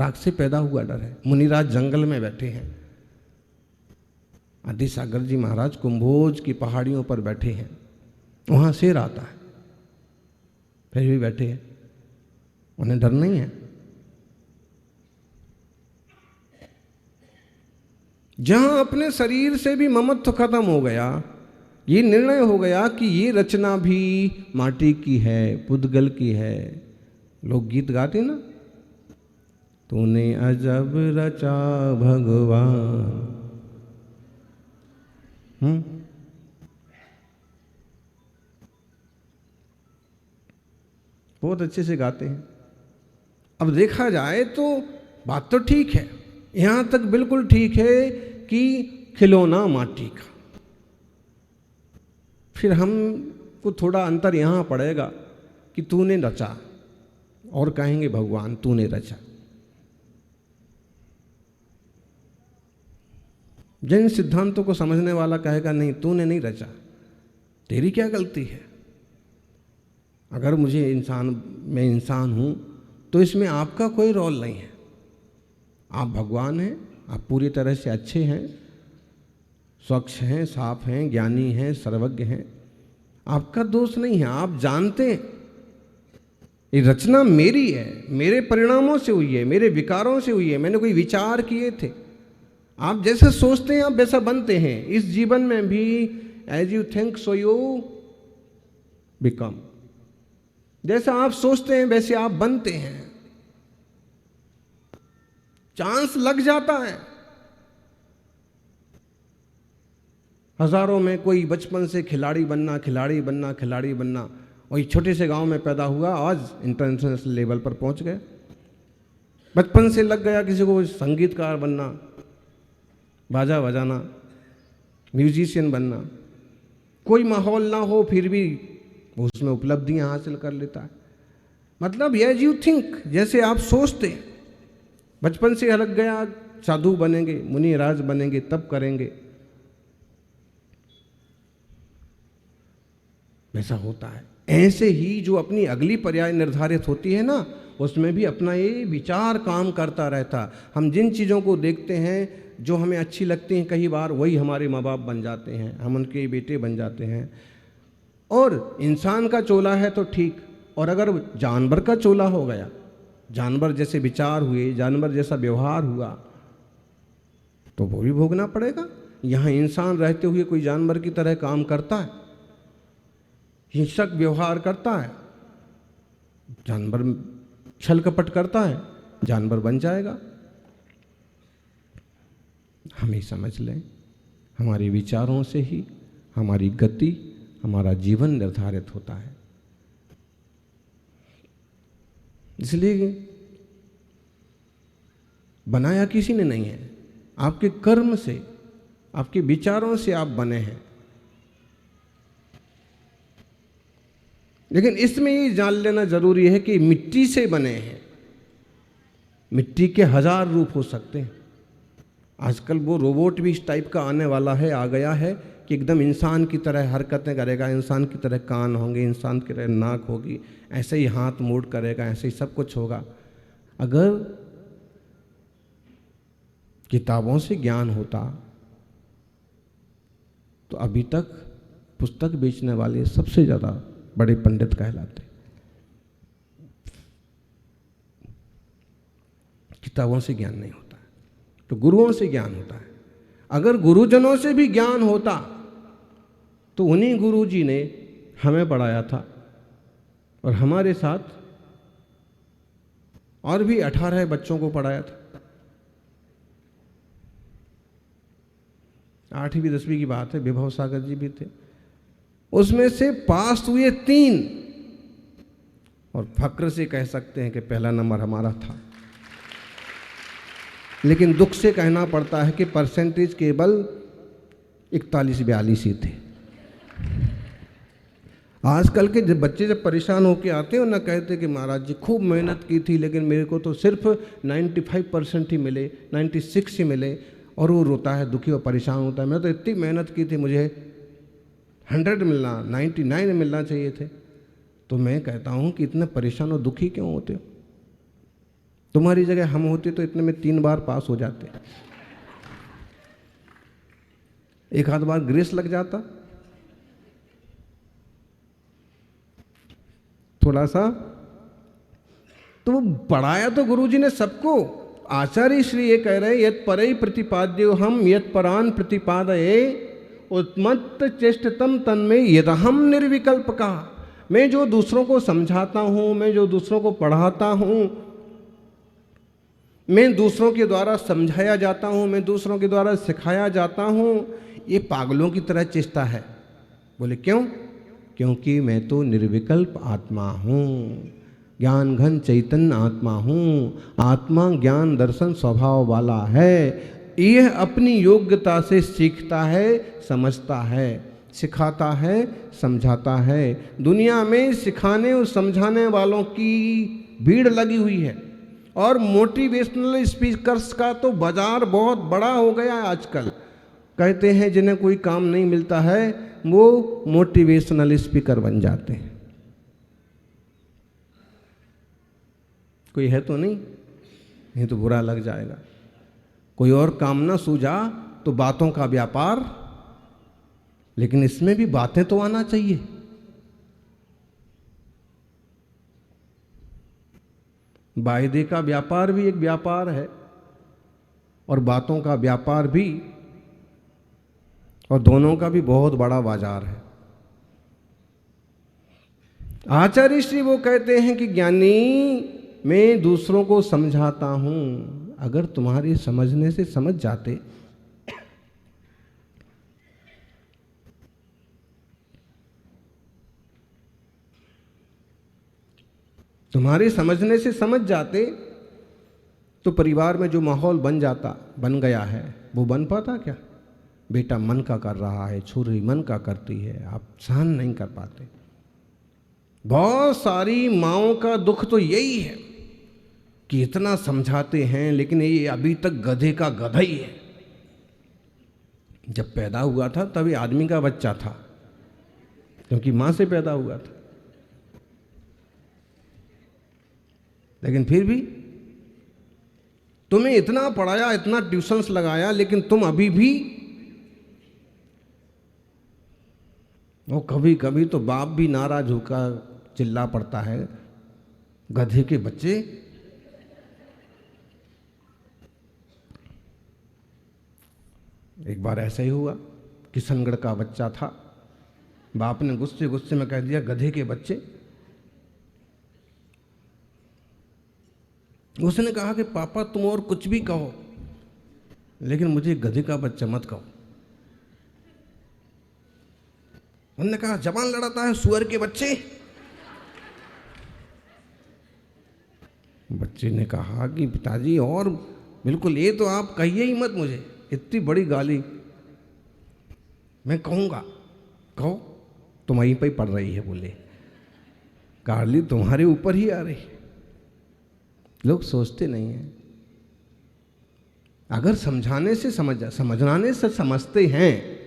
राग से पैदा हुआ डर है। मुनिराज जंगल में बैठे हैं, आदि सागर जी महाराज कुंभोज की पहाड़ियों पर बैठे हैं, वहां शेर आता है, फिर भी बैठे हैं, उन्हें डर नहीं है। जहां अपने शरीर से भी ममत्व खत्म हो गया, ये निर्णय हो गया कि ये रचना भी माटी की है, पुद्गल की है। लोग गीत गाते ना, तूने अजब रचा भगवान, बहुत अच्छे से गाते हैं। अब देखा जाए तो बात तो ठीक है, यहां तक बिल्कुल ठीक है कि खिलौना माटी का। फिर हमको थोड़ा अंतर यहां पड़ेगा कि तूने रचा, और कहेंगे भगवान तूने रचा। जैन सिद्धांतों को समझने वाला कहेगा नहीं, तूने नहीं रचा, तेरी क्या गलती है। अगर मैं इंसान हूं तो इसमें आपका कोई रोल नहीं है। आप भगवान हैं, आप पूरी तरह से अच्छे हैं, स्वच्छ हैं, साफ हैं, ज्ञानी हैं, सर्वज्ञ हैं, आपका दोष नहीं है। आप जानते हैं ये रचना मेरी है, मेरे परिणामों से हुई है, मेरे विकारों से हुई है, मैंने कोई विचार किए थे। आप जैसे सोचते हैं आप वैसा बनते हैं। इस जीवन में भी as you think so you become, जैसा आप सोचते हैं वैसे आप बनते हैं। चांस लग जाता है, हजारों में कोई बचपन से खिलाड़ी बनना, खिलाड़ी बनना, खिलाड़ी बनना, वही छोटे से गांव में पैदा हुआ, आज इंटरनेशनल लेवल पर पहुंच गए। बचपन से लग गया किसी को संगीतकार बनना, बाजा बजाना, म्यूजिशियन बनना, कोई माहौल ना हो फिर भी वो उसमें उपलब्धियां हासिल कर लेता है। मतलब एज यू थिंक, जैसे आप सोचते, बचपन से लग गया साधु बनेंगे, मुनि राज बनेंगे, तब करेंगे, वैसा होता है। ऐसे ही जो अपनी अगली पर्याय निर्धारित होती है ना, उसमें भी अपना ये विचार काम करता रहता। हम जिन चीज़ों को देखते हैं जो हमें अच्छी लगती हैं, कई बार वही हमारे माँ बाप बन जाते हैं, हम उनके बेटे बन जाते हैं। और इंसान का चोला है तो ठीक, और अगर जानवर का चोला हो गया, जानवर जैसे विचार हुए, जानवर जैसा व्यवहार हुआ, तो वो भी भोगना पड़ेगा। यहाँ इंसान रहते हुए कोई जानवर की तरह काम करता है, हिंसक व्यवहार करता है, जानवर छल कपट करता है, जानवर बन जाएगा। हम ही समझ लें, हमारे विचारों से ही हमारी गति, हमारा जीवन निर्धारित होता है। इसलिए बनाया किसी ने नहीं है, आपके कर्म से, आपके विचारों से आप बने हैं। लेकिन इसमें ये जान लेना जरूरी है कि मिट्टी से बने हैं, मिट्टी के 1000 रूप हो सकते हैं। आजकल वो रोबोट भी इस टाइप का आने वाला है, आ गया है कि एकदम इंसान की तरह हरकतें करेगा, इंसान की तरह कान होंगे, इंसान की तरह नाक होगी, ऐसे ही हाथ मूड करेगा, ऐसे ही सब कुछ होगा। अगर किताबों से ज्ञान होता तो अभी तक पुस्तक बेचने वाले सबसे ज़्यादा बड़े पंडित कहलाते। किताबों से ज्ञान नहीं होता है, तो गुरुओं से ज्ञान होता है। अगर गुरुजनों से भी ज्ञान होता तो उन्हीं गुरु जी ने हमें पढ़ाया था, और हमारे साथ और भी 18 बच्चों को पढ़ाया था। 8वीं 10वीं की बात है, विभव सागर जी भी थे, उसमें से पास हुए 3, और फक्र से कह सकते हैं कि पहला नंबर हमारा था। लेकिन दुख से कहना पड़ता है कि परसेंटेज केवल 41-42 ही थे। आजकल के जब बच्चे जब परेशान होकर आते हैं ना, कहते कि महाराज जी खूब मेहनत की थी लेकिन मेरे को तो सिर्फ 95% ही मिले, 96 ही मिले, और वो रोता है, दुखी और परेशान होता है, मैं तो इतनी मेहनत की थी, मुझे 100 मिलना, 99 मिलना चाहिए थे। तो मैं कहता हूँ कि इतने परेशान और दुखी क्यों होते हो? तुम्हारी जगह हम होते तो इतने में 3 बार पास हो जाते, एक आध बार ग्रेस लग जाता, थोड़ा सा। तो वो पढ़ाया तो गुरुजी ने सबको। आचार्य श्री ये कह रहे यत परई प्रतिपाद्यो हम यत परान प्रतिपादये उत्मत्त चेष्टतम तन्मय यदहम निर्विकल्प का। मैं जो दूसरों को समझाता हूँ, मैं जो दूसरों को पढ़ाता हूँ, मैं दूसरों के द्वारा समझाया जाता हूँ, मैं दूसरों के द्वारा सिखाया जाता हूँ, ये पागलों की तरह चेष्टा है। बोले क्यों? क्योंकि मैं तो निर्विकल्प आत्मा हूँ, ज्ञान घन चैतन्य आत्मा हूँ। आत्मा ज्ञान दर्शन स्वभाव वाला है। यह अपनी योग्यता से सीखता है, समझता है, सिखाता है, समझाता है। दुनिया में सिखाने और समझाने वालों की भीड़ लगी हुई है और मोटिवेशनल स्पीकर्स का तो बाजार बहुत बड़ा हो गया है आजकल। कहते हैं जिन्हें कोई काम नहीं मिलता है वो मोटिवेशनल स्पीकर बन जाते हैं। कोई है तो नहीं तो बुरा लग जाएगा। कोई और काम ना सूझा तो बातों का व्यापार, लेकिन इसमें भी बातें तो आना चाहिए। वायदे का व्यापार भी एक व्यापार है और बातों का व्यापार भी, और दोनों का भी बहुत बड़ा बाजार है। आचार्य श्री वो कहते हैं कि ज्ञानी मैं दूसरों को समझाता हूं। अगर तुम्हारे समझने से समझ जाते, तुम्हारे समझने से समझ जाते तो परिवार में जो माहौल बन गया है वो बन पाता क्या? बेटा मन का कर रहा है, छोरी मन का करती है, आप सहन नहीं कर पाते। बहुत सारी माओं का दुख तो यही है कि इतना समझाते हैं लेकिन ये अभी तक गधे का गधा ही है। जब पैदा हुआ था तभी आदमी का बच्चा था, क्योंकि मां से पैदा हुआ था, लेकिन फिर भी तुम्हें इतना पढ़ाया, इतना ट्यूशन्स लगाया, लेकिन तुम अभी भी, वो कभी कभी तो बाप भी नाराज होकर चिल्ला पड़ता है, गधे के बच्चे। एक बार ऐसा ही हुआ, किशनगढ़ का बच्चा था, बाप ने गुस्से गुस्से में कह दिया गधे के बच्चे। उसने कहा कि पापा तुम और कुछ भी कहो लेकिन मुझे गधे का बच्चा मत कहो। उन्होंने कहा जबान लड़ाता है सुअर के बच्चे। बच्चे ने कहा कि पिताजी और बिल्कुल ये तो आप कहिए ही मत, मुझे इतनी बड़ी गाली मैं कहूँगा। कहो, तुम वहीं पर ही पड़ रही है। बोले गाली तुम्हारे ऊपर ही आ रही है। लोग सोचते नहीं हैं। अगर समझाने से समझाने से समझते हैं,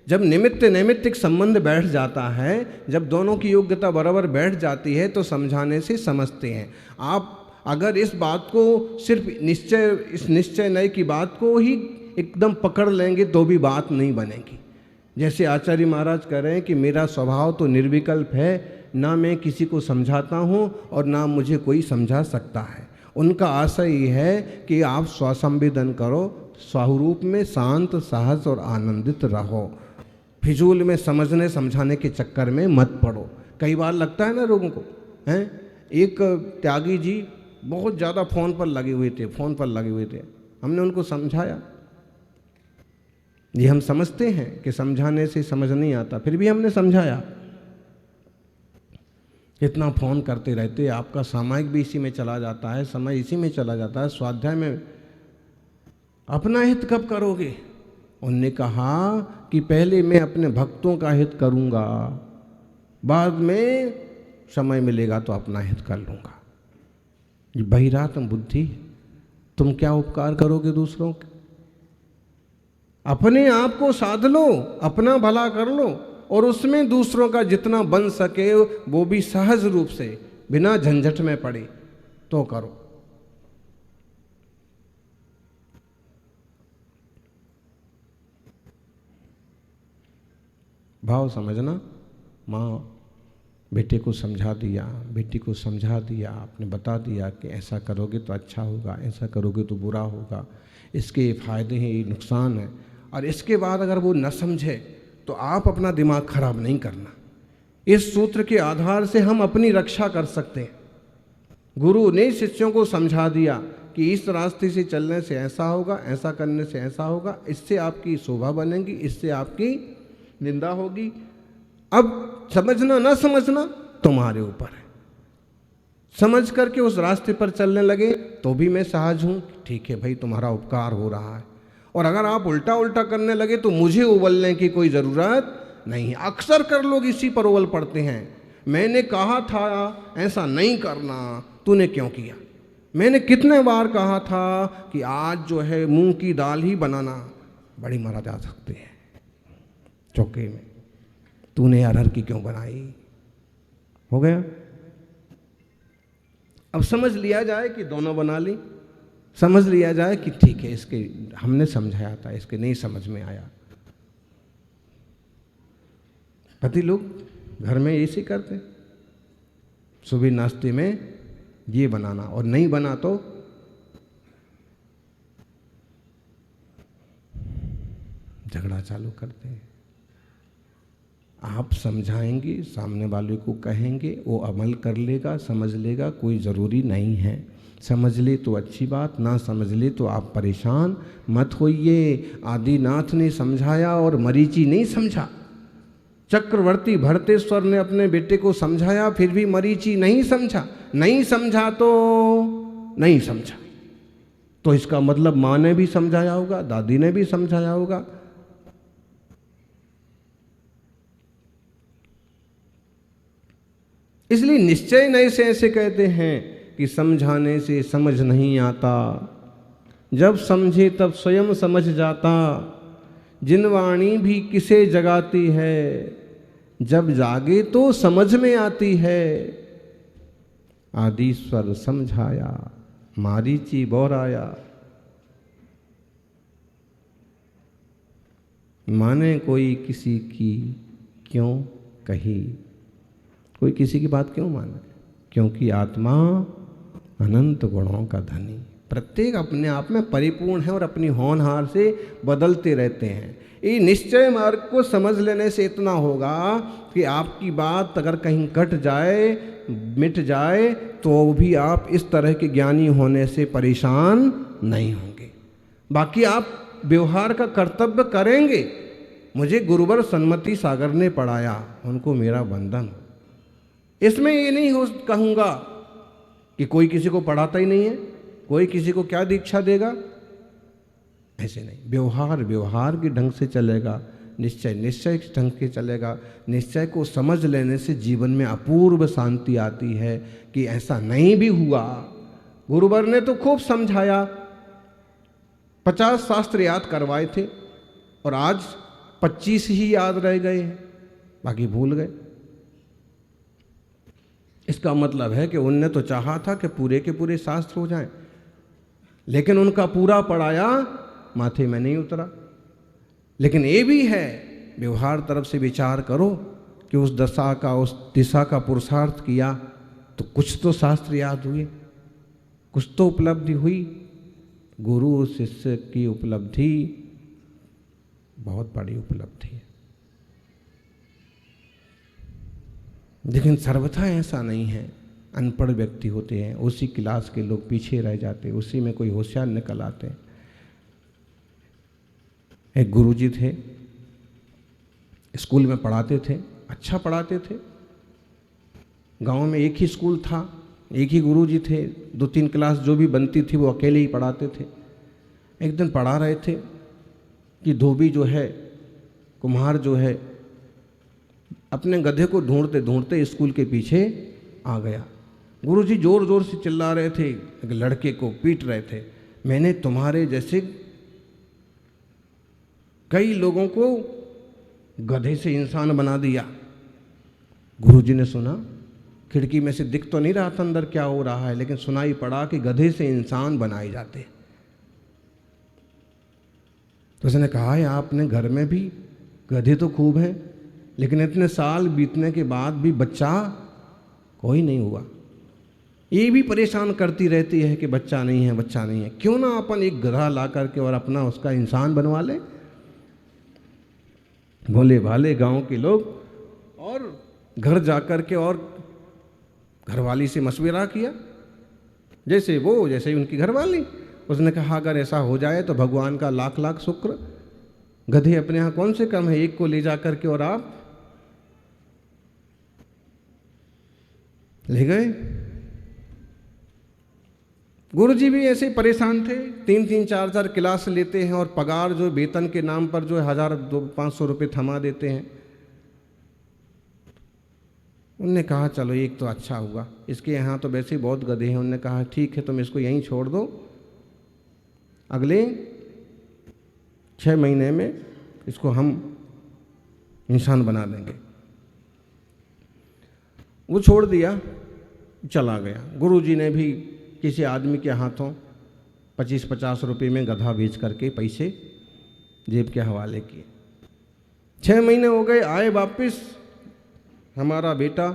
जब निमित्त नैमित्तिक संबंध बैठ जाता है, जब दोनों की योग्यता बराबर बैठ जाती है तो समझाने से समझते हैं। आप अगर इस बात को सिर्फ इस निश्चय नय की बात को ही एकदम पकड़ लेंगे तो भी बात नहीं बनेगी। जैसे आचार्य महाराज कह रहे हैं कि मेरा स्वभाव तो निर्विकल्प है, ना मैं किसी को समझाता हूँ और ना मुझे कोई समझा सकता है। उनका आशय ये है कि आप स्वसंवेदन करो, स्वरूप में शांत, सहज और आनंदित रहो। फिजूल में समझने समझाने के चक्कर में मत पड़ो। कई बार लगता है ना लोगों को, हैं? एक त्यागी जी बहुत ज़्यादा फ़ोन पर लगे हुए थे। हमने उनको समझाया। ये हम समझते हैं कि समझाने से समझ नहीं आता, फिर भी हमने समझाया। इतना फ़ोन करते रहते, आपका सामायिक भी इसी में चला जाता है, समय इसी में चला जाता है, स्वाध्याय में अपना हित कब करोगे? उनने कहा कि पहले मैं अपने भक्तों का हित करूँगा, बाद में समय मिलेगा तो अपना हित कर लूँगा। ये बहिरात्म बुद्धि। तुम क्या उपकार करोगे दूसरों के? अपने आप को साध लो, अपना भला कर लो और उसमें दूसरों का जितना बन सके वो भी सहज रूप से, बिना झंझट में पड़े तो करो। भाव समझना। माँ बेटे को समझा दिया, बेटी को समझा दिया, आपने बता दिया कि ऐसा करोगे तो अच्छा होगा, ऐसा करोगे तो बुरा होगा, इसके फ़ायदे हैं, ये नुकसान है, और इसके बाद अगर वो न समझे तो आप अपना दिमाग खराब नहीं करना। इस सूत्र के आधार से हम अपनी रक्षा कर सकते हैं। गुरु ने शिष्यों को समझा दिया कि इस रास्ते से चलने से ऐसा होगा, ऐसा करने से ऐसा होगा, इससे आपकी शोभा बनेगी, इससे आपकी निंदा होगी। अब समझना ना समझना तुम्हारे ऊपर है। समझ करके उस रास्ते पर चलने लगे तो भी मैं सहज हूँ, ठीक है भाई तुम्हारा उपकार हो रहा है। और अगर आप उल्टा उल्टा करने लगे तो मुझे उबलने की कोई ज़रूरत नहीं है। अक्सर कर लोग इसी पर उबल पड़ते हैं, मैंने कहा था ऐसा नहीं करना, तूने क्यों किया? मैंने कितने बार कहा था कि आज जो है मूंग की दाल ही बनाना, बड़ी मारा जा सकते हैं चौके में, तूने अरहर की क्यों बनाई? हो गया। अब समझ लिया जाए कि दोनों बना ली, समझ लिया जाए कि ठीक है इसके हमने समझाया था, इसके नहीं समझ में आया। पति लोग घर में ऐसे करते, सुबह नाश्ते में ये बनाना और नहीं बना तो झगड़ा चालू करते हैं। आप समझाएंगे, सामने वाले को कहेंगे, वो अमल कर लेगा, समझ लेगा, कोई ज़रूरी नहीं है। समझ ले तो अच्छी बात, ना समझ ले तो आप परेशान मत होइए। आदिनाथ ने समझाया और मरीचि नहीं समझा। चक्रवर्ती भरतेश्वर ने अपने बेटे को समझाया, फिर भी मरीचि नहीं समझा। नहीं समझा तो नहीं समझा, तो इसका मतलब माँ ने भी समझाया होगा, दादी ने भी समझाया होगा। इसलिए निश्चय नहीं से ऐसे कहते हैं कि समझाने से समझ नहीं आता, जब समझे तब स्वयं समझ जाता। जिन वाणी भी किसे जगाती है, जब जागे तो समझ में आती है। आदिश्वर समझाया, मारीची बोराया। माने कोई किसी की क्यों कही, कोई किसी की बात क्यों माने? क्योंकि आत्मा अनंत गुणों का धनी, प्रत्येक अपने आप में परिपूर्ण है और अपनी होनहार से बदलते रहते हैं। ये निश्चय मार्ग को समझ लेने से इतना होगा कि आपकी बात अगर कहीं कट जाए, मिट जाए, तो भी आप इस तरह के ज्ञानी होने से परेशान नहीं होंगे। बाकी आप व्यवहार का कर्तव्य करेंगे। मुझे गुरुवर सन्मति सागर ने पढ़ाया, उनको मेरा वंदन। इसमें ये नहीं हो कहूँगा कि कोई किसी को पढ़ाता ही नहीं है, कोई किसी को क्या दीक्षा देगा, ऐसे नहीं। व्यवहार व्यवहार के ढंग से चलेगा, निश्चय निश्चय के ढंग से चलेगा। निश्चय को समझ लेने से जीवन में अपूर्व शांति आती है कि ऐसा नहीं भी हुआ। गुरुवर ने तो खूब समझाया, 50 शास्त्र याद करवाए थे और आज 25 ही याद रह गए हैं, बाकी भूल गए। इसका मतलब है कि उनने तो चाहा था कि पूरे के पूरे शास्त्र हो जाएं, लेकिन उनका पूरा पढ़ाया माथे में नहीं उतरा। लेकिन ये भी है, व्यवहार तरफ से विचार करो कि उस दशा का, उस दिशा का पुरुषार्थ किया तो कुछ तो शास्त्र याद हुए, कुछ तो उपलब्धि हुई। गुरु शिष्य की उपलब्धि बहुत बड़ी उपलब्धि है। लेकिन सर्वथा ऐसा नहीं है। अनपढ़ व्यक्ति होते हैं, उसी क्लास के लोग पीछे रह जाते, उसी में कोई होशियार निकल आते हैं। एक गुरुजी थे, स्कूल में पढ़ाते थे, अच्छा पढ़ाते थे। गांव में एक ही स्कूल था, एक ही गुरुजी थे, 2-3 क्लास जो भी बनती थी वो अकेले ही पढ़ाते थे। एक दिन पढ़ा रहे थे कि धोबी जो है, कुम्हार जो है, अपने गधे को ढूंढते ढूंढते स्कूल के पीछे आ गया। गुरुजी जोर जोर से चिल्ला रहे थे, एक लड़के को पीट रहे थे, मैंने तुम्हारे जैसे कई लोगों को गधे से इंसान बना दिया। गुरुजी ने सुना, खिड़की में से दिख तो नहीं रहा था अंदर क्या हो रहा है, लेकिन सुनाई पड़ा कि गधे से इंसान बनाए जाते। तो उसने कहा है आपने घर में भी गधे तो खूब हैं, लेकिन इतने साल बीतने के बाद भी बच्चा कोई नहीं हुआ। ये भी परेशान करती रहती है कि बच्चा नहीं है, बच्चा नहीं है। क्यों ना अपन एक गधा ला करके और अपना उसका इंसान बनवा ले। भोले भाले गांव के लोग और घर जाकर के और घरवाली से मशवरा किया, जैसे ही उनकी घरवाली। उसने कहा अगर ऐसा हो जाए तो भगवान का लाख लाख शुक्र, गधे अपने यहाँ कौन से कम है, एक को ले जा करके और आप ले गए। गुरुजी भी ऐसे परेशान थे, 3-3 4-4 क्लास लेते हैं और पगार जो वेतन के नाम पर जो 1000-500 रुपये थमा देते हैं। उनने कहा चलो एक तो अच्छा हुआ, इसके यहाँ तो वैसे ही बहुत गधे हैं। उनने कहा ठीक है तुम इसको यहीं छोड़ दो, अगले 6 महीने में इसको हम इंसान बना देंगे। वो छोड़ दिया, चला गया। गुरुजी ने भी किसी आदमी के हाथों 25-50 रुपये में गधा बेच करके पैसे जेब के हवाले किए। 6 महीने हो गए, आए वापिस हमारा बेटा।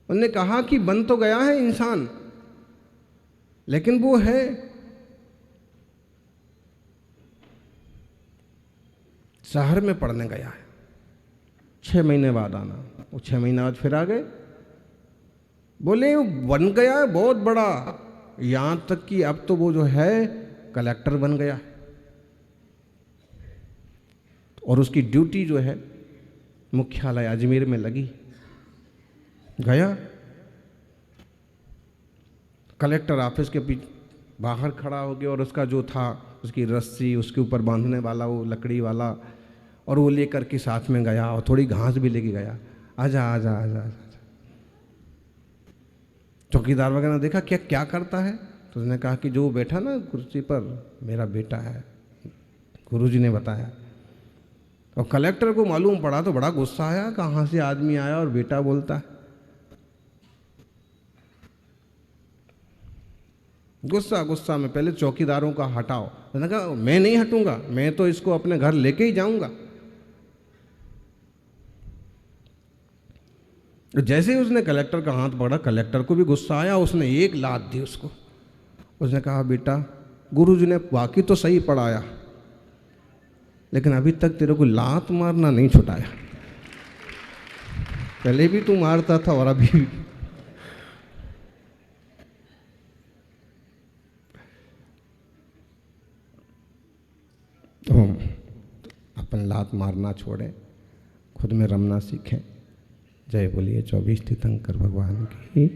उन्होंने कहा कि बन तो गया है इंसान, लेकिन वो है शहर में पढ़ने गया है। 6 महीने बाद आना। वो 6 महीने बाद फिर आ गए। बोले वो बन गया है बहुत बड़ा, यहाँ तक कि अब तो वो जो है कलेक्टर बन गया है और उसकी ड्यूटी जो है मुख्यालय अजमेर में लगी। गया कलेक्टर ऑफिस के बाहर खड़ा हो गया और उसका जो था उसकी रस्सी, उसके ऊपर बांधने वाला वो लकड़ी वाला, और वो लेकर के साथ में गया और थोड़ी घास भी लेके गया। आजा आजा आजा आजा। चौकीदार वगैरह ने देखा क्या क्या करता है, तो उसने कहा कि जो बैठा ना कुर्सी पर मेरा बेटा है, गुरुजी ने बताया। और कलेक्टर को मालूम पड़ा तो बड़ा गुस्सा आया, कहाँ से आदमी आया और बेटा बोलता है। गुस्सा में पहले चौकीदारों का हटाओ। उसने कहा मैं नहीं हटूंगा, मैं तो इसको अपने घर लेके ही जाऊंगा। जैसे ही उसने कलेक्टर का हाथ पकड़ा, कलेक्टर को भी गुस्सा आया, उसने एक लात दी उसको। उसने कहा बेटा गुरुजी ने वाकई तो सही पढ़ाया, लेकिन अभी तक तेरे को लात मारना नहीं छुटाया। पहले भी तू मारता था और अभी भी। तो अपन लात मारना छोड़ें, खुद में रमना सीखें। जय बोलिए 24 तीर्थंकर भगवान की।